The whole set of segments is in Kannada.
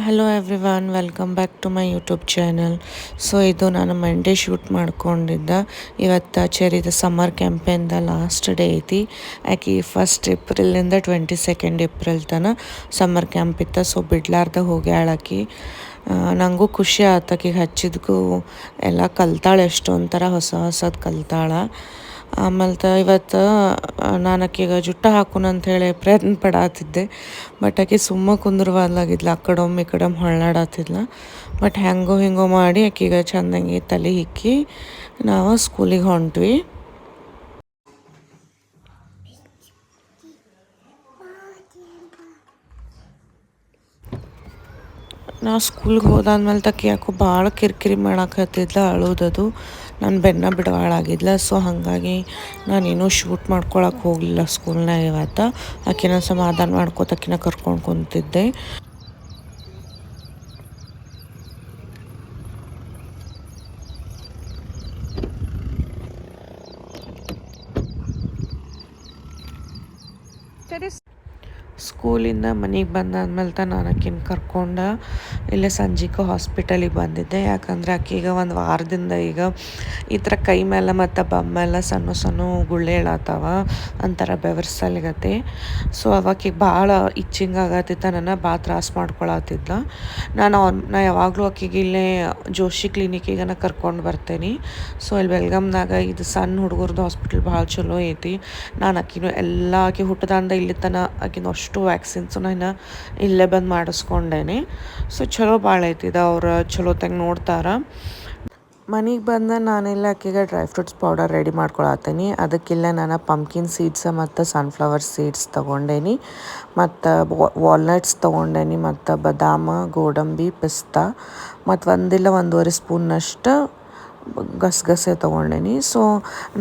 Hello everyone, welcome back to my YouTube channel. So ಇದು ನಾನು ಮಂಡೇ ಶೂಟ್ ಮಾಡ್ಕೊಂಡಿದ್ದ. ಇವತ್ತು ಚೆರಿದ ಸಮ್ಮರ್ ಕ್ಯಾಂಪೇನ್ದ ಲಾಸ್ಟ್ ಡೇ ಐತಿ. ಆಕೆ 1st ಏಪ್ರಿಲಿಂದ 22nd ಏಪ್ರಿಲ್ ತನಕ ಸಮ್ಮರ್ ಕ್ಯಾಂಪ್ ಇತ್ತು. ಸೊ ಬಿಡ್ಲಾರ್ದ ಹೋಗ್ಯಾಳಕಿ. ನನಗೂ ಖುಷಿ ಆತಕಿಗೆ ಹಚ್ಚಿದ್ಗೂ ಎಲ್ಲ ಕಲ್ತಾಳೆ, ಎಷ್ಟು ಒಂಥರ ಹೊಸದು ಕಲ್ತಾಳೆ. ಆಮೇಲೆ ಇವತ್ತು ನಾನು ಆಕೆಗೆ ಜುಟ್ಟ ಹಾಕೋಣ ಅಂಥೇಳಿ ಪ್ರಯತ್ನ ಪಡಾತಿದ್ದೆ. ಬಟ್ ಆಕೆ ಸುಮ್ಮ ಕುಂದ್ರವಾದ್ಲಾಗಿದ್ಲ, ಆ ಕಡೊಮ್ಮೆ ಈ ಕಡೊಮ್ಮೆ ಹೊಳ್ಳಾಡತ್ತಿದ್ಲ. ಬಟ್ ಹೆಂಗೋ ಮಾಡಿ ಆಕೆಗೆ ಚೆಂದಂಗೆ ತಲೆ ಹಿಕ್ಕಿ ನಾವು ಸ್ಕೂಲಿಗೆ ಹೊಂಟ್ವಿ. ನಾವು ಸ್ಕೂಲ್ಗೆ ಹೋದಾದ್ಮೇಲೆ ತಕ್ಕ ಯಾಕೋ ಭಾಳ ಕಿರಿಕಿರಿ ಮಾಡಾಕತ್ತಿದ್ಲ, ಅಳೋದದು. ನಾನು ಬೆನ್ನ ಬಿಡವಾಳಾಗಿದ್ಲ. ಸೊ ಹಾಗಾಗಿ ನಾನೇನೂ ಶೂಟ್ ಮಾಡ್ಕೊಳಕ್ಕೆ ಹೋಗಲಿಲ್ಲ ಸ್ಕೂಲ್ನಾಗ ಇವತ್ತು. ಆಕಿನ ಸಮಾಧಾನ ಮಾಡ್ಕೊತ ಆಕಿನ ಕರ್ಕೊಂಡು ಕುಂತಿದ್ದೆ. ಸ್ಕೂಲಿಂದ ಮನೆಗೆ ಬಂದಾದ್ಮೇಲೆ ನಾನು ಆಕಿನ ಕರ್ಕೊಂಡು ಇಲ್ಲೇ ಸಂಜಿಕ ಹಾಸ್ಪಿಟಲಿಗೆ ಬಂದಿದ್ದೆ. ಯಾಕಂದ್ರೆ ಆಕೆಗೆ ಒಂದು ವಾರದಿಂದ ಈಗ ಈ ಥರ ಕೈ ಮೇಲೆ ಮತ್ತು ಬಮ್ಮೆಲ್ಲ ಸಣ್ಣ ಗುಳ್ಳೆ ಹೇಳತ್ತಾವ, ಒಂಥರ ಬೆವರ್ಸಲ್ಗತ್ತೆ. ಸೊ ಅವಾಕಿಗೆ ಭಾಳ ಇಚ್ಚಿಂಗ್ ಆಗತ್ತಿತ್ತ, ನನ್ನ ಭಾಳ ತ್ರಾಸ ಮಾಡ್ಕೊಳತ್ತಿದ್ದ. ನಾ ಯಾವಾಗಲೂ ಆಕೆಗೆ ಇಲ್ಲೇ ಜೋಶಿ ಕ್ಲಿನಿಕಿಗೆ ಕರ್ಕೊಂಡು ಬರ್ತೇನೆ. ಸೊ ಇಲ್ಲಿ ಬೆಲ್ಗಾಮ್ನಾಗ ಇದು ಸಣ್ಣ ಹುಡುಗರದ್ದು ಹಾಸ್ಪಿಟಲ್ ಭಾಳ ಚಲೋ ಐತಿ. ನಾನು ಆಕಿನೂ ಎಲ್ಲ ಆಕೆ ಹುಟ್ಟದಾಂದ ಇಲ್ಲಿ ತನಕ ಆಕಿನ ಅಷ್ಟು ವ್ಯಾಕ್ಸಿನ್ಸು ನಾನು ಇಲ್ಲೇ ಬಂದು ಮಾಡಿಸ್ಕೊಂಡೇನೆ. ಸೊ ಚಲೋ ಭಾಳ ಐತಿದ, ಅವ್ರು ಚಲೋತ್ತಾಗ ನೋಡ್ತಾರೆ. ಮನೆಗೆ ಬಂದು ನಾನೆಲ್ಲ ಆಕೆಗೆ ಡ್ರೈ ಫ್ರೂಟ್ಸ್ ಪೌಡರ್ ರೆಡಿ ಮಾಡ್ಕೊಳತ್ತೀನಿ. ಅದಕ್ಕಿಲ್ಲ ನಾನು ಪಂಪ್ಕಿನ್ ಸೀಡ್ಸ್ ಮತ್ತು ಸನ್ಫ್ಲವರ್ ಸೀಡ್ಸ್ ತೊಗೊಂಡೇನಿ, ಮತ್ತು ವಾಲ್ನಟ್ಸ್ ತೊಗೊಂಡೇನಿ, ಮತ್ತು ಬಾದಾಮ, ಗೋಡಂಬಿ, ಪಿಸ್ತಾ, ಮತ್ತು 1-1.5 ಸ್ಪೂನ್ನಷ್ಟು ಗಸಗಸೆ ತೊಗೊಂಡೇನಿ. ಸೊ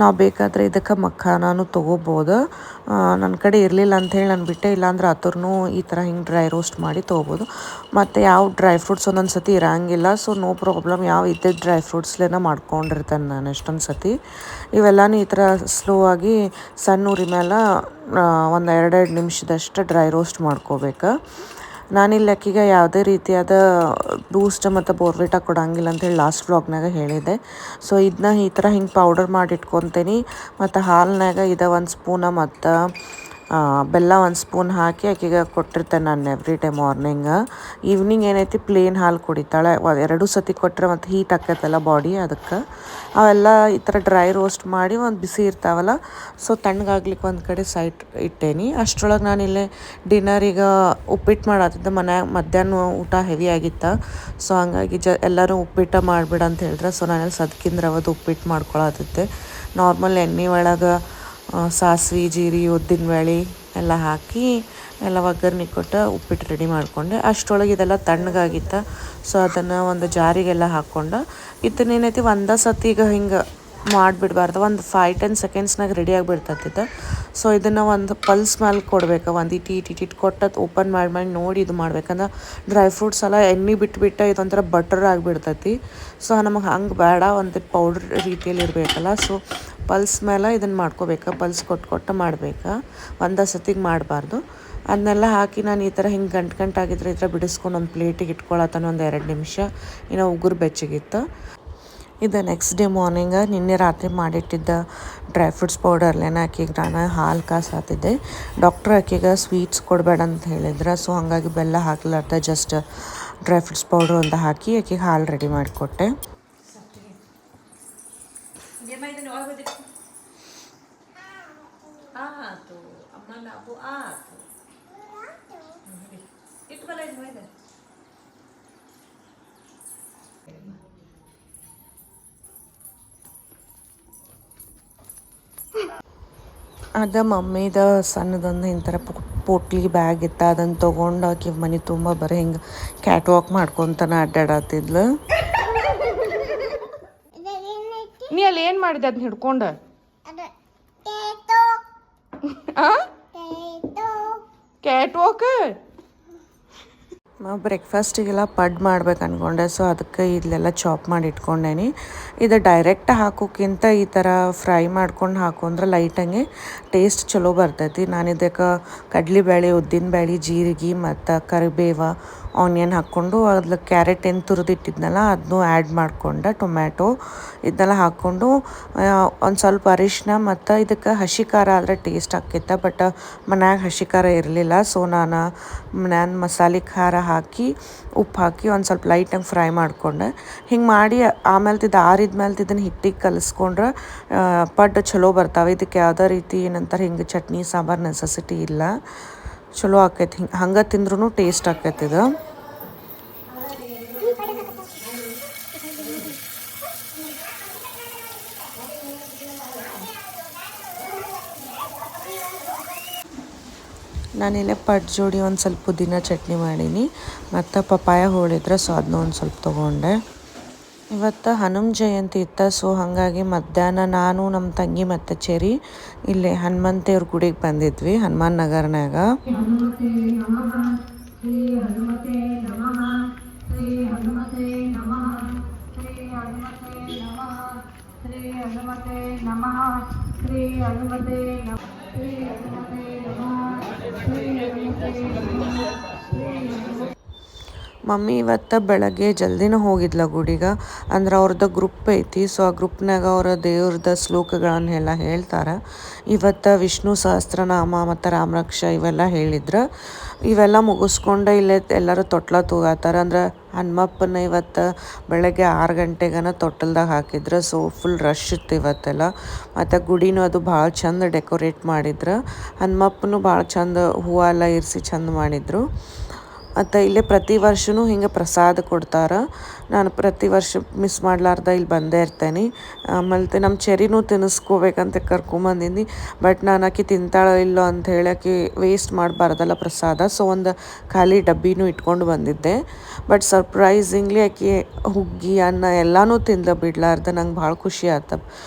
ನಾವು ಬೇಕಾದರೆ ಇದಕ್ಕೆ ಮಖಾನೂ ತೊಗೋಬೋದು. ನನ್ನ ಕಡೆ ಇರಲಿಲ್ಲ ಅಂಥೇಳಿ ನಾನು ಬಿಟ್ಟೆ, ಇಲ್ಲಾಂದ್ರೆ ಆತರೂ ಈ ಥರ ಹಿಂಗೆ ಡ್ರೈ ರೋಸ್ಟ್ ಮಾಡಿ ತೊಗೋಬೋದು. ಮತ್ತು ಯಾವ ಡ್ರೈ ಫ್ರೂಟ್ಸ್ ಒಂದೊಂದು ಸತಿ ಇರೋಂಗಿಲ್ಲ. ಸೊ ನೋ ಪ್ರಾಬ್ಲಮ್, ಯಾವ ಇದ್ದಿದ್ದು ಡ್ರೈ ಫ್ರೂಟ್ಸ್ಲೇನ ಮಾಡ್ಕೊಂಡಿರ್ತೇನೆ ನಾನು ಎಷ್ಟೊಂದು ಸತಿ. ಇವೆಲ್ಲನೂ ಈ ಥರ ಸ್ಲೋ ಆಗಿ ಸಣ್ಣ ಉರಿ ಮೇಲೆ ಒಂದು 2 ನಿಮಿಷದಷ್ಟು ಡ್ರೈ ರೋಸ್ಟ್ ಮಾಡ್ಕೋಬೇಕು. ನಾನಿಲ್ಲಿ ಅಕ್ಕಿಗೆ ಯಾವುದೇ ರೀತಿಯಾದ ಬೂಸ್ಟ್ ಮತ್ತು ಬೋರ್ವಿಟಾ ಕೊಡೋಂಗಿಲ್ಲ ಅಂಥೇಳಿ ಲಾಸ್ಟ್ ವ್ಲಾಗ್ನಾಗ ಹೇಳಿದೆ. ಸೊ ಇದನ್ನ ಈ ಥರ ಹಿಂಗೆ ಪೌಡರ್ ಮಾಡಿ ಇಟ್ಕೊತೀನಿ. ಮತ್ತು ಹಾಲಿನಾಗ 1 ಸ್ಪೂನ ಮತ್ತು ಬೆಲ್ಲ 1 ಸ್ಪೂನ್ ಹಾಕಿ ಆಕೆಗೆ ಕೊಟ್ಟಿರ್ತೇನೆ ನಾನು ಎವ್ರಿ ಡೇ ಮಾರ್ನಿಂಗ್. ಈವ್ನಿಂಗ್ ಏನೈತಿ ಪ್ಲೇನ್ ಹಾಲು ಕುಡಿತಾಳೆ. 2 ಸತಿ ಕೊಟ್ಟರೆ ಮತ್ತು ಹೀಟ್ ಆಕೈತಲ್ಲ ಬಾಡಿ, ಅದಕ್ಕೆ ಅವೆಲ್ಲ ಈ ಥರ ಡ್ರೈ ರೋಸ್ಟ್ ಮಾಡಿ ಒಂದು ಬಿಸಿ ಇರ್ತಾವಲ್ಲ, ಸೊ ತಣ್ಣಗಾಗ್ಲಿಕ್ಕೆ ಒಂದು ಕಡೆ ಸೈಡ್ ಇಟ್ಟೇನಿ. ಅಷ್ಟರೊಳಗೆ ನಾನಿಲ್ಲೇ ಡಿನ್ನರಿಗೆ ಉಪ್ಪಿಟ್ಟು ಮಾಡತ್ತಿದ್ದೆ. ಮನ್ಯಾಗ ಮಧ್ಯಾಹ್ನ ಊಟ ಹೆವಿ ಆಗಿತ್ತು. ಸೊ ಹಂಗಾಗಿ ಎಲ್ಲರೂ ಉಪ್ಪಿಟ್ಟು ಮಾಡಿಬಿಡ ಅಂತ ಹೇಳಿದ್ರೆ, ಸೊ ನಾನೆಲ್ಲ ಸದ್ಕಿಂದ ರವದ ಉಪ್ಪಿಟ್ಟು ಮಾಡ್ಕೊಳತ್ತಿದ್ದೆ. ನಾರ್ಮಲ್ ಎಣ್ಣೆ ಒಳಗೆ ಸಾಸಿವೆ, ಜೀರಿಗೆ, ಉದ್ದಿನಬೇಳೆ ಎಲ್ಲ ಹಾಕಿ ಎಲ್ಲ ಒಗ್ಗರಣೆ ಕೊಟ್ಟು ಉಪ್ಪಿಟ್ಟು ರೆಡಿ ಮಾಡಿಕೊಂಡೆ. ಅಷ್ಟರೊಳಗೆ ಇದೆಲ್ಲ ತಣ್ಣಗಾಗಿತ್ತು. ಸೊ ಅದನ್ನು ಒಂದು ಜಾರಿಗೆಲ್ಲ ಹಾಕ್ಕೊಂಡು ಇದನ್ನೇನೈತಿ ಒಂದೇ ಸತಿಗೆ ಹಿಂಗೆ ಮಾಡಿಬಿಡ್ಬಾರ್ದು, ಒಂದು 5-10 ಸೆಕೆಂಡ್ಸ್ನಾಗ ರೆಡಿ ಆಗಿಬಿಡ್ತೈತಿತ್ತು. ಸೊ ಇದನ್ನು ಒಂದು ಪಲ್ಸ್ ಮೇಲೆ ಕೊಡ್ಬೇಕು, ಒಂದು ಇಟ್ಟು ಕೊಟ್ಟು ಓಪನ್ ಮಾಡಿ ನೋಡಿ ಇದು ಮಾಡ್ಬೇಕಂದ್ರೆ ಡ್ರೈ ಫ್ರೂಟ್ಸ್ ಎಲ್ಲ ಎಣ್ಣೆ ಬಿಟ್ಟು ಇದೊಂಥರ ಬಟರ್ ಆಗಿಬಿಡ್ತೈತಿ. ಸೊ ನಮಗೆ ಹಂಗೆ ಬೇಡ, ಒಂದು ಪೌಡ್ರ್ ರೀತಿಯಲ್ಲಿ ಇರಬೇಕಲ್ಲ. ಸೊ ಪಲ್ಸ್ ಮೇಲೆ ಇದನ್ನು ಮಾಡ್ಕೋಬೇಕು, ಪಲ್ಸ್ ಕೊಟ್ಟು ಮಾಡ್ಬೇಕು, ಒಂದೇ ಸತಿಗೆ ಮಾಡಬಾರ್ದು. ಅದನ್ನೆಲ್ಲ ಹಾಕಿ ನಾನು ಈ ಥರ ಹಿಂಗೆ ಗಂಟಾಗಿದ್ರೆ ಈ ಥರ ಬಿಡಿಸ್ಕೊಂಡು ಒಂದು ಪ್ಲೇಟಿಗೆ ಇಟ್ಕೊಳತ್ತಾನ ಒಂದು 2 ನಿಮಿಷ. ಇನ್ನು ಉಗುರು ಬೆಚ್ಚಗಿತ್ತು. ಇದು ನೆಕ್ಸ್ಟ್ ಡೇ ಮಾರ್ನಿಂಗ ನಿನ್ನೆ ರಾತ್ರಿ ಮಾಡಿಟ್ಟಿದ್ದ ಡ್ರೈ ಫ್ರೂಟ್ಸ್ ಪೌಡರ್ಲೇನ ಆಕೆಗೆ ನಾನು ಹಾಲು ಕಾಸಾತಿದ್ದೆ. ಡಾಕ್ಟ್ರ್ ಆಕೆಗೆ ಸ್ವೀಟ್ಸ್ ಕೊಡಬೇಡ ಅಂತ ಹೇಳಿದ್ರೆ, ಸೊ ಹಾಗಾಗಿ ಬೆಲ್ಲ ಹಾಕ್ಲಾರ್ದ ಜಸ್ಟ್ ಡ್ರೈ ಫ್ರೂಟ್ಸ್ ಪೌಡ್ರ್ ಒಂದು ಹಾಕಿ ಆಕೆಗೆ ಹಾಲು ರೆಡಿ ಮಾಡಿಕೊಟ್ಟೆ. ಅದ ಮಮ್ಮಿದ ಸಣ್ಣದೊಂದು ಇಂಥರ ಪೋಟ್ಲಿ ಬ್ಯಾಗ್ ಇತ್ತು, ಅದನ್ನು ತೊಗೊಂಡು ಆಕೆ ಮನೆ ತುಂಬ ಬರೀ ಹಿಂಗೆ ಕ್ಯಾಟ್ ವಾಕ್ ಮಾಡ್ಕೊತಾನೆ ಅಡ್ಡಾಡತ್ತಿದ್ಲು. ನೀ ಅಲ್ಲಿ ಏನು ಮಾಡಿದೆ ಅದನ್ನ ಹಿಡ್ಕೊಂಡು? ಕ್ಯಾಟ್ ವಾಕ್ ಬ್ರೇಕ್ಫಾಸ್ಟಿಗೆಲ್ಲ ಪಡ್ ಮಾಡ್ಬೇಕು ಅಂದ್ಕೊಂಡೆ, ಸೊ ಅದಕ್ಕೆ ಇಲ್ಲೆಲ್ಲ ಚಾಪ್ ಮಾಡಿ ಇಟ್ಕೊಂಡೇನಿ. ಇದು ಡೈರೆಕ್ಟ್ ಹಾಕೋಕ್ಕಿಂತ ಈ ಥರ ಫ್ರೈ ಮಾಡ್ಕೊಂಡು ಹಾಕೊಂಡ್ರೆ ಲೈಟಂಗೆ ಟೇಸ್ಟ್ ಚಲೋ ಬರ್ತೈತಿ. ನಾನು ಇದಕ್ಕೆ ಕಡ್ಲೆಬೇಳೆ, ಉದ್ದಿನಬೇಳೆ, ಜೀರಿಗೆ ಮತ್ತು ಕರಿಬೇವು, ಆನಿಯನ್ ಹಾಕ್ಕೊಂಡು ಅದ್ರಲ್ಲಿ ಕ್ಯಾರೆಟ್ ಏನು ತುರಿದಿಟ್ಟಿದ್ನಲ್ಲ ಅದನ್ನೂ ಆ್ಯಡ್ ಮಾಡ್ಕೊಂಡೆ, ಟೊಮ್ಯಾಟೊ ಇದನ್ನೆಲ್ಲ ಹಾಕ್ಕೊಂಡು ಒಂದು ಸ್ವಲ್ಪ ಅರಿಶಿನ ಮತ್ತು ಇದಕ್ಕೆ ಹಸಿ ಖಾರ ಆದರೆ ಟೇಸ್ಟ್ ಆಕ್ಕೈತೆ. ಬಟ್ ಮನ್ಯಾಗ ಹಸಿ ಖಾರ ಇರಲಿಲ್ಲ, ಸೊ ನಾನು ಮಸಾಲೆ ಖಾರ ಹಾಕಿ ಉಪ್ಪು ಹಾಕಿ ಒಂದು ಸ್ವಲ್ಪ ಲೈಟಾಗಿ ಫ್ರೈ ಮಾಡಿಕೊಂಡೆ. ಹಿಂಗೆ ಮಾಡಿ ಆಮೇಲೆ ಆರಿದ ಮೇಲೆ ಇದನ್ನು ಹಿಟ್ಟಿಗೆ ಕಲಿಸ್ಕೊಂಡ್ರೆ ಪಡ್ಡು ಚಲೋ ಬರ್ತಾವೆ. ಇದಕ್ಕೆ ಯಾವುದೇ ರೀತಿ ಏನಂತಾರೆ ಹಿಂಗೆ ಚಟ್ನಿ ಸಾಂಬಾರು ನೆಸೆಸಿಟಿ ಇಲ್ಲ, ಚಲೋ ಆಕೈತಿ. ಹಂಗೆ ತಿಂದ್ರೂ ಟೇಸ್ಟ್ ಆಕೈತಿ ಇದು. ನಾನಿಲ್ಲೇ ಪಡ್ಡು ಜೋಡಿ ಒಂದು ಸ್ವಲ್ಪ ಪುದೀನ ಚಟ್ನಿ ಮಾಡೀನಿ ಮತ್ತು ಪಪಾಯ ಹೋಳಿದ್ರೆ, ಸೊ ಅದನ್ನ ಒಂದು ಸ್ವಲ್ಪ ತೊಗೊಂಡೆ. ಇವತ್ತು ಹನುಮ ಜಯಂತಿ ಇತ್ತು, ಸೊ ಹಾಗಾಗಿ ಮಧ್ಯಾಹ್ನ ನಾನು ನಮ್ಮ ತಂಗಿ ಮತ್ತು ಚೆರಿ ಇಲ್ಲೇ ಹನುಮಂತೇವ್ರ ಗುಡಿಗೆ ಬಂದಿದ್ವಿ, ಹನುಮಾನ್ ನಗರ್ನಾಗ. ಮಮ್ಮಿ ಇವತ್ತು ಬೆಳಗ್ಗೆ ಜಲ್ದಿನೂ ಹೋಗಿದ್ಲ ಗುಡಿಗೆ. ಅಂದ್ರೆ ಅವ್ರದ್ದು ಗ್ರೂಪ್ ಐತಿ, ಸೊ ಆ ಗ್ರೂಪ್ನಾಗ ಅವರ ದೇವ್ರದ ಶ್ಲೋಕಗಳನ್ನೆಲ್ಲ ಹೇಳ್ತಾರೆ. ಇವತ್ತು ವಿಷ್ಣು ಸಹಸ್ರನಾಮ ಮತ್ತು ರಾಮರಕ್ಷ ಇವೆಲ್ಲ ಹೇಳಿದ್ರು. ಇವೆಲ್ಲ ಮುಗಿಸ್ಕೊಂಡು ಇಲ್ಲೇ ಎಲ್ಲರೂ ತೊಟ್ಲ ತೂಗಾತಾರೆ. ಅಂದ್ರೆ ಹನುಮಪ್ಪನ ಇವತ್ತು ಬೆಳಗ್ಗೆ 6 ಗಂಟೆಗನ ತೊಟ್ಟಲ್ದಾಗ ಹಾಕಿದ್ರು, ಸೊ ಫುಲ್ ರಶ್ ಇತ್ತು ಇವತ್ತೆಲ್ಲ. ಮತ್ತು ಗುಡಿನೂ ಅದು ಭಾಳ ಚಂದ ಡೆಕೋರೇಟ್ ಮಾಡಿದ್ರು. ಹನುಮಪ್ಪನೂ ಭಾಳ ಚಂದ ಹೂವೆಲ್ಲ ಇರಿಸಿ ಚಂದ ಮಾಡಿದರು. ಮತ್ತು ಇಲ್ಲೇ ಪ್ರತಿ ವರ್ಷವೂ ಹಿಂಗೆ ಪ್ರಸಾದ ಕೊಡ್ತಾರೆ. ನಾನು ಪ್ರತಿ ವರ್ಷ ಮಿಸ್ ಮಾಡಲಾರ್ದ ಇಲ್ಲಿ ಬಂದೇ ಇರ್ತೇನೆ. ಆಮೇಲೆ ನಮ್ಮ ಚೆರಿನೂ ತಿನ್ನಿಸ್ಕೋಬೇಕಂತ ಕರ್ಕೊಂಬಂದಿನಿ, ಬಟ್ ನಾನು ಆಕೆ ತಿಂತಾಳೋ ಇಲ್ಲೋ ಅಂತ ಹೇಳಿ ಆಕೆ ವೇಸ್ಟ್ ಮಾಡಬಾರ್ದಲ್ಲ ಪ್ರಸಾದ, ಸೊ ಒಂದು ಖಾಲಿ ಡಬ್ಬಿನೂ ಇಟ್ಕೊಂಡು ಬಂದಿದ್ದೆ. ಬಟ್ ಸರ್ಪ್ರೈಸಿಂಗ್ಲಿ ಆಕೆ ಹುಗ್ಗಿ ಅನ್ನ ಎಲ್ಲನೂ ತಿಂದ ಬಿಡ್ಲಾರ್ದ ನಂಗೆ ಭಾಳ ಖುಷಿ ಆಯ್ತು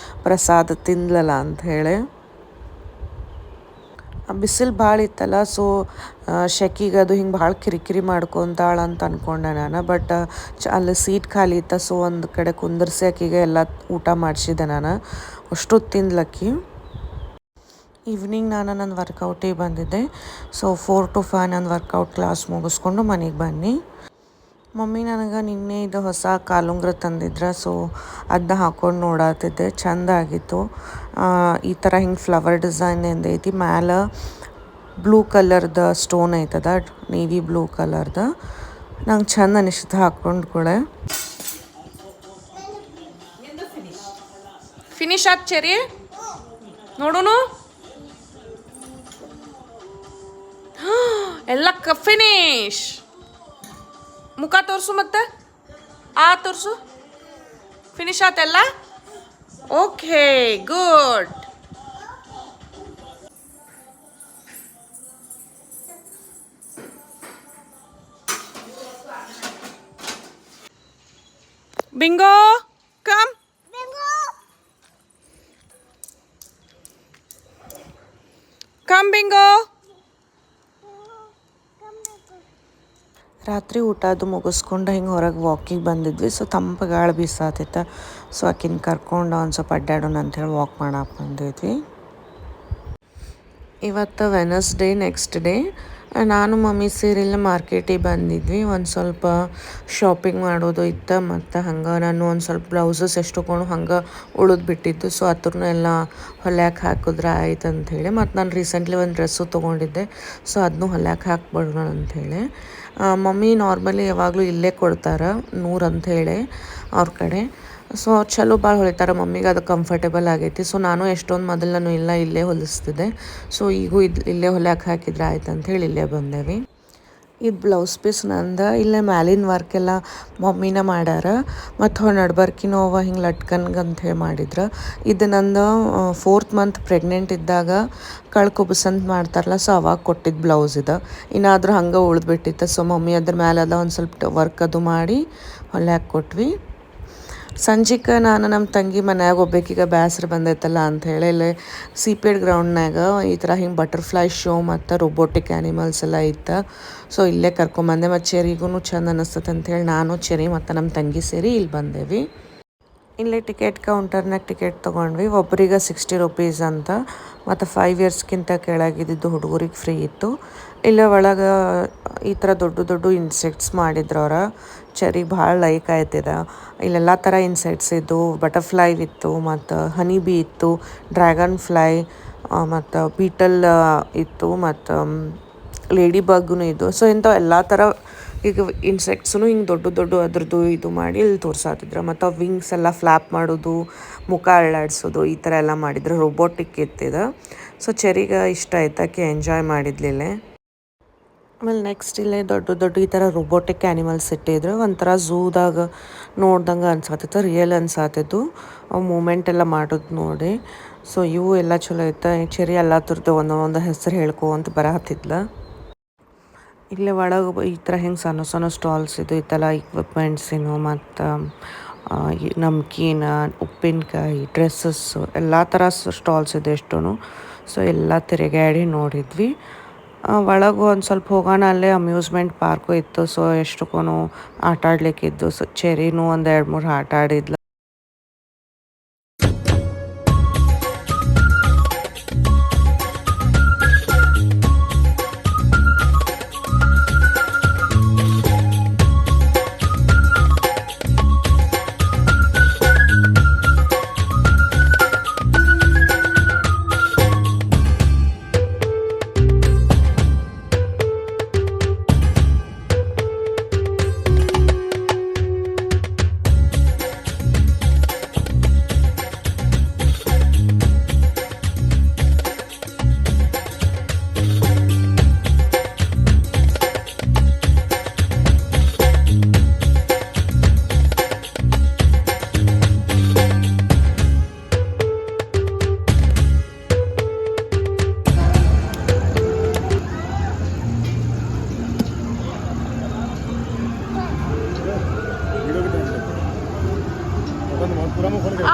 ಪ್ರಸಾದ ತಿನ್ಲಲ್ಲ ಅಂತ ಹೇಳಿ. ಬಿಸಿಲು ಭಾಳ ಇತ್ತಲ್ಲ, ಸೊ ಶೆಕಿಗೆ ಅದು ಹಿಂಗೆ ಭಾಳ ಕಿರಿಕಿರಿ ಮಾಡ್ಕೊತಾಳ ಅಂತ ಅಂದ್ಕೊಂಡೆ ನಾನು. ಬಟ್ ಅಲ್ಲಿ ಸೀಟ್ ಖಾಲಿ ಇತ್ತು, ಸೊ ಒಂದು ಕಡೆ ಕುಂದರ್ಸಿ ಆಕಿಗೆ ಎಲ್ಲ ಊಟ ಮಾಡಿಸಿದೆ ನಾನು. ಅಷ್ಟು ತಿಂದ್ಲಕ್ಕಿ. ಈವ್ನಿಂಗ್ ನಾನು ನನ್ನ ವರ್ಕೌಟಿಗೆ ಬಂದಿದ್ದೆ, ಸೊ 4 to 5 ನನ್ನ ವರ್ಕೌಟ್ ಕ್ಲಾಸ್ ಮುಗಿಸ್ಕೊಂಡು ಮನೆಗೆ ಬನ್ನಿ. ಮಮ್ಮಿ ನನಗೆ ನಿನ್ನೆ ಇದು ಹೊಸ ಕಾಲುಂಗ್ರ ತಂದಿದ್ರೆ, ಸೊ ಅದನ್ನ ಹಾಕ್ಕೊಂಡು ನೋಡತ್ತಿದ್ದೆ, ಚೆಂದ ಆಗಿತ್ತು. ಈ ಥರ ಹಿಂಗೆ ಫ್ಲವರ್ ಡಿಸೈನ್ ಐತಿ, ಮ್ಯಾಲೆ ಬ್ಲೂ ಕಲರ್ದ ಸ್ಟೋನ್ ಐತದ, ನೇವಿ ಬ್ಲೂ ಕಲರ್ದ. ನಂಗೆ ಚೆಂದ ಅನಿಸ್ತು ಹಾಕ್ಕೊಂಡು ಕೂಡ. ಫಿನಿಶ್ ಆತ್ ಚೆರಿ, ನೋಡೋನು ಎಲ್ಲ ಫಿನಿಶ್. ಮುಖ ತೋರಿಸು, ಮತ್ತೆ ತೋರಿಸು. ಫಿನಿಶ್ ಆತೆಲ್ಲ? Okay, good. Bingo come. Come bingo. ರಾತ್ರಿ ಊಟ ಅದು ಮುಗಿಸ್ಕೊಂಡು ಹಿಂಗೆ ಹೊರಗೆ ವಾಕಿಗೆ ಬಂದಿದ್ವಿ, ಸೊ ತಂಪು ಗಾಳಿ ಬೀಸಾತಿತ್ತು, ಸೊ ಆಕಿನ ಕರ್ಕೊಂಡು ಒಂದು ಸ್ವಲ್ಪ ಅಡ್ಡಾಡೋಣ ಅಂಥೇಳಿ ವಾಕ್ ಮಾಡಕ್ಕೆ ಬಂದಿದ್ವಿ. ಇವತ್ತು ವೆನಸ್ಡೇ, ನೆಕ್ಸ್ಟ್ ಡೇ ನಾನು ಮಮ್ಮಿ ಸೇರಿಲ್ಲ ಮಾರ್ಕೆಟಿಗೆ ಬಂದಿದ್ವಿ. ಒಂದು ಸ್ವಲ್ಪ ಶಾಪಿಂಗ್ ಮಾಡೋದು ಇತ್ತು, ಮತ್ತು ಹಂಗೆ ನಾನು ಒಂದು ಸ್ವಲ್ಪ ಬ್ಲೌಸಸ್ ಎಷ್ಟು ತೊಗೊಂಡು ಹಂಗೆ ಉಳಿದು ಬಿಟ್ಟಿದ್ದು, ಸೊ ಹತ್ರನೂ ಎಲ್ಲ ಹೊಲ್ಯಾಕೆ ಹಾಕಿದ್ರೆ ಆಯ್ತು ಅಂಥೇಳಿ. ಮತ್ತು ನಾನು ರೀಸೆಂಟ್ಲಿ ಒಂದು ಡ್ರೆಸ್ಸು ತೊಗೊಂಡಿದ್ದೆ, ಸೊ ಅದನ್ನೂ ಹೊಲ್ಯಾಕೆ ಹಾಕ್ಬಿಡೋಣ ಅಂಥೇಳಿ. ಮಮ್ಮಿ ನಾರ್ಮಲಿ ಯಾವಾಗಲೂ ಇಲ್ಲೇ ಕೊಡ್ತಾರೆ 100 ಅಂಥೇಳಿ ಅವ್ರ ಕಡೆ, ಸೊ ಚಲೋ ಭಾಳ ಹೊಲಿತಾರೆ. ಮಮ್ಮಿಗೆ ಅದು ಕಂಫರ್ಟೇಬಲ್ ಆಗೈತಿ, ಸೊ ನಾನು ಎಷ್ಟೊಂದು ಮೊದಲು ನಾನು ಇಲ್ಲೇ ಹೊಲಿಸ್ತಿದ್ದೆ, ಸೊ ಈಗೂ ಇಲ್ಲೇ ಹೊಲ್ಯಾಕೆ ಹಾಕಿದ್ರೆ ಆಯ್ತು ಅಂಥೇಳಿ ಇಲ್ಲೇ ಬಂದೇವಿ. ಇದು ಬ್ಲೌಸ್ ಪೀಸ್ ನಂದು. ಇಲ್ಲೇ ಮ್ಯಾಲಿನ ವರ್ಕೆಲ್ಲ ಮಮ್ಮಿನ ಮಾಡ್ಯಾರ, ಮತ್ತು ನಡ್ಬರ್ಕಿನೂ ಅವ ಹಿಂಗೆ ಲಟ್ಕನ್ಗೆ ಅಂಥೇಳಿ ಮಾಡಿದ್ರು. ಇದು ನಂದು 4th ಮಂತ್ ಪ್ರೆಗ್ನೆಂಟ್ ಇದ್ದಾಗ ಕಳ್ಕೊಬಸಂತ ಮಾಡ್ತಾರಲ್ಲ, ಸೊ ಅವಾಗ ಕೊಟ್ಟಿದ್ದು ಬ್ಲೌಸ್ ಇದು. ಇನ್ನಾದರೂ ಹಂಗೆ ಉಳಿದ್ಬಿಟ್ಟಿತ್ತು, ಸೊ ಮಮ್ಮಿ ಅದ್ರ ಮ್ಯಾಲೆಲ್ಲ ಒಂದು ಸ್ವಲ್ಪ ವರ್ಕ್ ಅದು ಮಾಡಿ ಹೊಲ್ಯಾಕೆ ಕೊಟ್ವಿ. ಸಂಜಿಕ ನಾನು ನಮ್ಮ ತಂಗಿ ಮನ್ಯಾಗ ಒಬ್ಬೇಕೀಗ ಬ್ಯಾಸ್ರ ಬಂದೈತಲ್ಲ ಅಂಥೇಳಿ ಇಲ್ಲೇ ಸಿಪೇಡ್ ಗ್ರೌಂಡ್ನಾಗ ಈ ಥರ ಹಿಂಗೆ ಬಟರ್ಫ್ಲೈ ಶೋ ಮತ್ತು ರೊಬೋಟಿಕ್ ಆ್ಯನಿಮಲ್ಸ್ ಎಲ್ಲ ಇತ್ತು. ಸೊ ಇಲ್ಲೇ ಕರ್ಕೊಂಬಂದೆ ಮತ್ತು ಚೆರಿಗೂ ಚಂದ ಅನ್ನಿಸ್ತದೆ ಅಂಥೇಳಿ ನಾನು ಚೆರಿ ಮತ್ತು ನಮ್ಮ ತಂಗಿ ಸೇರಿ ಇಲ್ಲಿ ಬಂದೇವಿ. ಇಲ್ಲೇ ಟಿಕೆಟ್ ಕೌಂಟರ್ನಾಗ ಟಿಕೆಟ್ ತೊಗೊಂಡ್ವಿ. ಒಬ್ರಿಗೆ 60 ರೂಪೀಸ್ ಅಂತ, ಮತ್ತು 5 ಇಯರ್ಸ್ಗಿಂತ ಕೆಳಗಿದ್ದು ಹುಡುಗರಿಗೆ ಫ್ರೀ ಇತ್ತು. ಇಲ್ಲೇ ಒಳಗೆ ಈ ಥರ ದೊಡ್ಡ ದೊಡ್ಡ ಇನ್ಸೆಕ್ಟ್ಸ್ ಮಾಡಿದ್ರು ಅವ್ರ. ಚೆರಿಗೆ ಭಾಳ ಲೈಕ್ ಆಯ್ತಿದೆ. ಇಲ್ಲೆಲ್ಲ ಥರ ಇನ್ಸೆಕ್ಟ್ಸ್ ಇದ್ದು, ಬಟರ್ಫ್ಲೈ ಇತ್ತು, ಮತ್ತು ಹನಿ ಬೀ ಇತ್ತು, ಡ್ರ್ಯಾಗನ್ ಫ್ಲೈ, ಮತ್ತು ಬೀಟಲ್ ಇತ್ತು, ಮತ್ತು ಲೇಡಿ ಬಗ್ನೂ ಇದ್ದು. ಸೊ ಇಂಥವು ಎಲ್ಲ ಥರ ಈಗ ಇನ್ಸೆಕ್ಟ್ಸೂ ಹಿಂಗೆ ದೊಡ್ಡ ದೊಡ್ಡ ಅದ್ರದ್ದು ಇದು ಮಾಡಿ ಇಲ್ಲಿ ತೋರ್ಸಾತಿದ್ರು. ಮತ್ತು ವಿಂಗ್ಸ್ ಎಲ್ಲ ಫ್ಲ್ಯಾಪ್ ಮಾಡೋದು, ಮುಖ ಅಳ್ಳಾಡ್ಸೋದು, ಈ ಥರ ಎಲ್ಲ ಮಾಡಿದ್ರು. ರೋಬೋಟಿಕ್ ಇತ್ತಿದೆ. ಸೊ ಚೆರಿಗೆ ಇಷ್ಟ ಆಯ್ತಾಕೆ ಎಂಜಾಯ್ ಮಾಡಿದ್ಲಿಲ್ಲೇ. ಆಮೇಲೆ ನೆಕ್ಸ್ಟ್ ಇಲ್ಲೇ ದೊಡ್ಡ ದೊಡ್ಡ ಈ ಥರ ರೋಬೋಟಿಕ್ ಆ್ಯನಿಮಲ್ಸ್ ಇಟ್ಟಿದ್ರು. ಒಂಥರ ಝೂದಾಗ ನೋಡ್ದಂಗೆ ಅನ್ಸಾತಿತ್ತು, ರಿಯಲ್ ಅನ್ಸಾತಿತ್ತು ಮೂಮೆಂಟ್ ಎಲ್ಲ ಮಾಡೋದು ನೋಡಿ. ಸೊ ಇವು ಎಲ್ಲ ಚಲೋ ಇತ್ತು. ಚೆರಿ ಎಲ್ಲ ಥರದ್ದು ಒಂದೊಂದು ಹೆಸರು ಹೇಳ್ಕೊಂತ ಬರಹತ್ತಿದ್ಲ. ಇಲ್ಲೇ ಒಳಗೆ ಈ ಥರ ಹಿಂಗೆ ಸಣ್ಣ ಸಣ್ಣ ಸ್ಟಾಲ್ಸ್ ಇದು ಇತ್ತಲ್ಲ, ಇಕ್ವಿಪ್ಮೆಂಟ್ಸಿನು ಮತ್ತು ನಮ್ಕೀನ, ಉಪ್ಪಿನಕಾಯಿ, ಡ್ರೆಸ್ಸಸ್ಸು ಎಲ್ಲ ಥರ ಸ್ಟಾಲ್ಸ್ ಇದೆ ಎಷ್ಟೂ. ಸೊ ಎಲ್ಲ ತಿರುಗಾಡಿ ನೋಡಿದ್ವಿ. ಒಳಗೆ ಒಂದು ಸ್ವಲ್ಪ ಹೋಗೋಣ, ಅಲ್ಲೇ ಅಮ್ಯೂಸ್ಮೆಂಟ್ ಪಾರ್ಕು ಇತ್ತು. ಸೊ ಎಷ್ಟಕ್ಕೂ ಆಟ ಆಡ್ಲಿಕ್ಕಿದ್ದು. ಸೊ ಚೆರಿನೂ ಒಂದು 2-3 ಆಟ ಆಡಿದ್ಲು.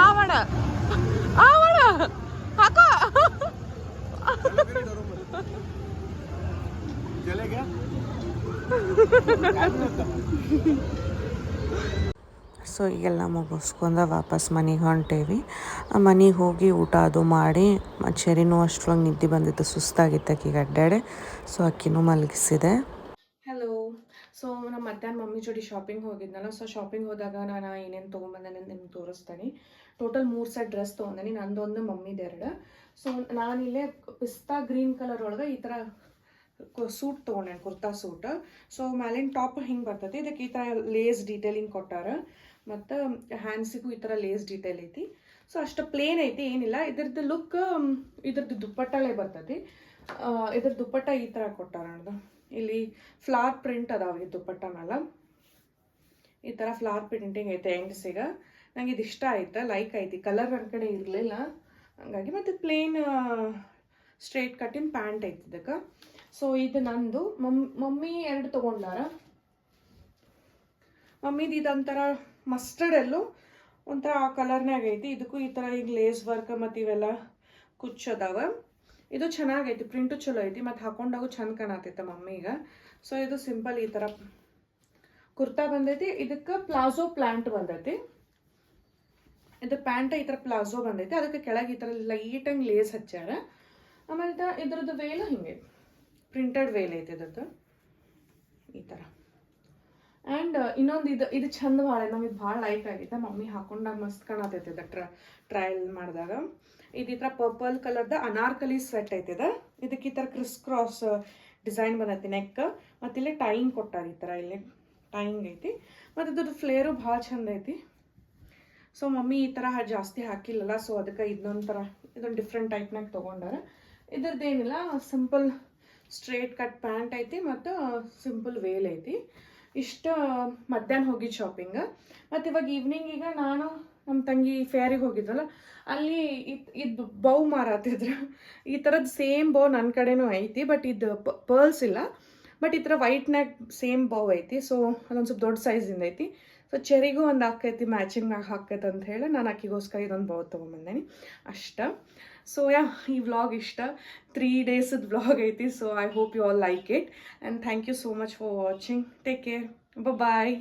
ಆವಣ ಆವಣ ಹಾಕೋ. ಸೊ ಈಗೆಲ್ಲ ಮುಗಿಸ್ಕೊಂಡು ವಾಪಸ್ ಮನೆಗೆ ಹೊಂಟೇವಿ. ಮನೆಗೆ ಹೋಗಿ ಊಟ ಅದು ಮಾಡಿ, ಚೆರಿನೂ ಅಷ್ಟರೊಳಗೆ ನಿದ್ದೆ ಬಂದಿತ್ತು, ಸುಸ್ತಾಗಿತ್ತು ಆಕಿಗೆ ಅಡ್ಡಾಡೆ. ಸೊ ಅಕ್ಕಿನೂ ಮಲಗಿಸಿದೆ. ಹಲೋ. ಸೊ ನಮ್ಮ ಮಧ್ಯಾಹ್ನ ಮಮ್ಮಿ ಜೋಡಿ ಶಾಪಿಂಗ್ ಹೋಗಿದ್ನಲ್ಲ. ಸೊ ಶಾಪಿಂಗ್ ಹೋದಾಗ ನಾನು ಏನೇನು ತೊಗೊಂಬಂದೇನೆ ನಿಮ್ಗೆ ತೋರಿಸ್ತೀನಿ. ಟೋಟಲ್ 3 ಸೆಟ್ ಡ್ರೆಸ್ ತೊಗೊಂಡೇನಿ, ನಂದೊಂದು ಮಮ್ಮಿದೆರಡು. ಸೊ ನಾನಿಲ್ಲೇ ಪಿಸ್ತಾ ಗ್ರೀನ್ ಕಲರ್ ಒಳಗೆ ಈ ಥರ ಸೂಟ್ ತೊಗೊಂಡೆ, ಕುರ್ತಾ ಸೂಟ್. ಸೊ ಮ್ಯಾಲಿನ ಟಾಪ್ ಹಿಂಗೆ ಬರ್ತೈತಿ. ಇದಕ್ಕೆ ಈ ಥರ ಲೇಸ್ ಡೀಟೇಲಿಂಗ್ ಕೊಟ್ಟಾರ, ಮತ್ತು ಹ್ಯಾಂಡ್ಸಿಗೂ ಈ ಥರ ಲೇಸ್ ಡೀಟೇಲ್ ಐತಿ. ಸೊ ಅಷ್ಟು ಪ್ಲೇನ್ ಐತಿ, ಏನಿಲ್ಲ. ಇದ್ರದ್ದು ಲುಕ್, ಇದ್ರದ್ದು ದುಪ್ಪಟ್ಟಳೆ ಬರ್ತೈತಿ. ಇದ್ರ ದುಪ್ಪಟ್ಟ ಈ ಥರ ಕೊಟ್ಟಾರ ನೋಡ್ದು. ಇಲ್ಲಿ ಫ್ಲವರ್ ಪ್ರಿಂಟ್ ಅದಾವ ಈ ದುಪ್ಪಟ್ಟ ಮೇಲೆ. ಈ ಥರ ಫ್ಲವರ್ ಪ್ರಿಂಟಿಂಗ್ ಐತೆ ಎಂಡ್ಸಿಗೆ. ನಂಗೆ ಇದು ಇಷ್ಟ ಆಯ್ತು, ಲೈಕ್ ಐತಿ. ಕಲರ್ ನನ್ನ ಕಡೆ ಇರಲಿಲ್ಲ ಹಂಗಾಗಿ. ಮತ್ತು ಪ್ಲೇನ್ ಸ್ಟ್ರೇಟ್ ಕಟ್ಟಿನ ಪ್ಯಾಂಟ್ ಐತಿ ಇದಕ್ಕೆ. ಸೊ ಇದು ನಂದು. ಮಮ್ಮಿ 2 ತೊಗೊಂಡಾರ. ಮಮ್ಮಿದು ಇದೊಂಥರ ಮಸ್ಟರ್ಡ್ ಎಲ್ಲೋ ಒಂಥರ ಆ ಕಲರ್ನಾಗ ಐತಿ. ಇದಕ್ಕೂ ಈ ಥರ ಈಗ ಲೇಸ್ ವರ್ಕ್ ಮತ್ತು ಇವೆಲ್ಲ ಕುಚ್ಚದಾವ. ಇದು ಚೆನ್ನಾಗೈತಿ, ಪ್ರಿಂಟು ಚಲೋ ಐತಿ, ಮತ್ತು ಹಾಕೊಂಡಾಗೂ ಚಂದ ಕಾಣತೈತೆ ಮಮ್ಮಿಗೆ. ಸೊ ಇದು ಸಿಂಪಲ್ ಈ ಥರ ಕುರ್ತಾ ಬಂದೈತಿ. ಇದಕ್ಕೆ ಪ್ಲಾಜೋ ಪ್ಯಾಂಟ್ ಬಂದೈತಿ. ಇದ್ರ ಪ್ಯಾಂಟ್ ಈ ಥರ ಪ್ಲಾಜೋ ಬಂದೈತಿ, ಅದಕ್ಕೆ ಕೆಳಗೆ ಈ ಥರ ಲೈಟಂಗೆ ಲೇಸ್ ಹಚ್ಚಾರ. ಆಮೇಲೆ ಇದ್ರದ್ದು ವೇಲು ಹಿಂಗೆ ಪ್ರಿಂಟೆಡ್ ವೇಲ್ ಐತಿ ಇದ್ರದ್ದು ಈ ಥರ. ಆ್ಯಂಡ್ ಇನ್ನೊಂದು ಇದು ಚಂದ ಭಾಳ, ನಮಗೆ ಭಾಳ ಲೈಕ್ ಆಗೈತೆ. ಮಮ್ಮಿ ಹಾಕೊಂಡಾಗ ಮಸ್ತ್ ಕಾಣತೈತೆ ಇದು ಟ್ರಯಲ್ ಮಾಡಿದಾಗ. ಇದು ಈ ಥರ ಪರ್ಪಲ್ ಕಲರ್ದ ಅನಾರ್ಕಲಿ ಸ್ವೆಟ್ ಐತಿದೆ. ಇದಕ್ಕೆ ಈ ಥರ ಕ್ರಿಸ್ ಕ್ರಾಸ್ ಡಿಸೈನ್ ಬಂದೈತಿ ನೆಕ್, ಮತ್ತು ಇಲ್ಲಿ ಟೈಯಿಂಗ್ ಕೊಟ್ಟಾರ. ಈ ಥರ ಇಲ್ಲಿ ಟೈಯಿಂಗ್ ಐತಿ, ಮತ್ತು ಇದ್ರದ್ದು ಫ್ಲೇರು ಭಾಳ ಚಂದ ಐತಿ. ಸೊ ಮಮ್ಮಿ ಈ ಥರ ಜಾಸ್ತಿ ಹಾಕಿಲ್ಲಲ್ಲ, ಸೊ ಅದಕ್ಕೆ ಇದೊಂದು ಡಿಫ್ರೆಂಟ್ ಟೈಪ್ನಾಗ ತೊಗೊಂಡಾರ. ಇದ್ರದ್ದೇನಿಲ್ಲ, ಸಿಂಪಲ್ ಸ್ಟ್ರೇಟ್ ಕಟ್ ಪ್ಯಾಂಟ್ ಐತಿ, ಮತ್ತು ಸಿಂಪಲ್ ವೇಲ್ ಐತಿ. ಇಷ್ಟ ಮಧ್ಯಾಹ್ನ ಹೋಗಿದ್ದು ಶಾಪಿಂಗ್. ಮತ್ತು ಇವಾಗ ಈವ್ನಿಂಗ್ ಈಗ ನಾನು ನಮ್ಮ ತಂಗಿ ಫೇರಿಗೆ ಹೋಗಿದ್ವಲ್ಲ, ಅಲ್ಲಿ ಇದು ಬೌ ಮಾರಾತಿದ್ರು. ಈ ಥರದ್ದು ಸೇಮ್ ಬೌ ನನ್ನ ಕಡೆನೂ ಐತಿ, ಬಟ್ ಇದು ಪರ್ಲ್ಸ್ ಇಲ್ಲ. ಬಟ್ ಈ ಥರ ವೈಟ್ನಾಗ ಸೇಮ್ ಬೌ ಐತಿ. ಸೊ ಅದೊಂದು ಸ್ವಲ್ಪ ದೊಡ್ಡ ಸೈಜಿಂದ ಐತಿ. ಸೊ ಚೆರಿಗೂ ಒಂದು ಹಾಕೈತಿ ಮ್ಯಾಚಿಂಗ್ ಮ್ಯಾಗ ಹಾಕೈತೆ ಅಂತ ಹೇಳಿ ನಾನು ಆಕಿಗೋಸ್ಕರ ಇದೊಂದು ಬೌ ತೊಗೊಂಬಂದೇನಿ ಅಷ್ಟ. ಸೊ ಈ ವ್ಲಾಗ್ ಇಷ್ಟ 3 ಡೇಸದ ವ್ಲಾಗ್ ಐತಿ. So I hope you all like it and thank you so much for watching. Take care. Bye.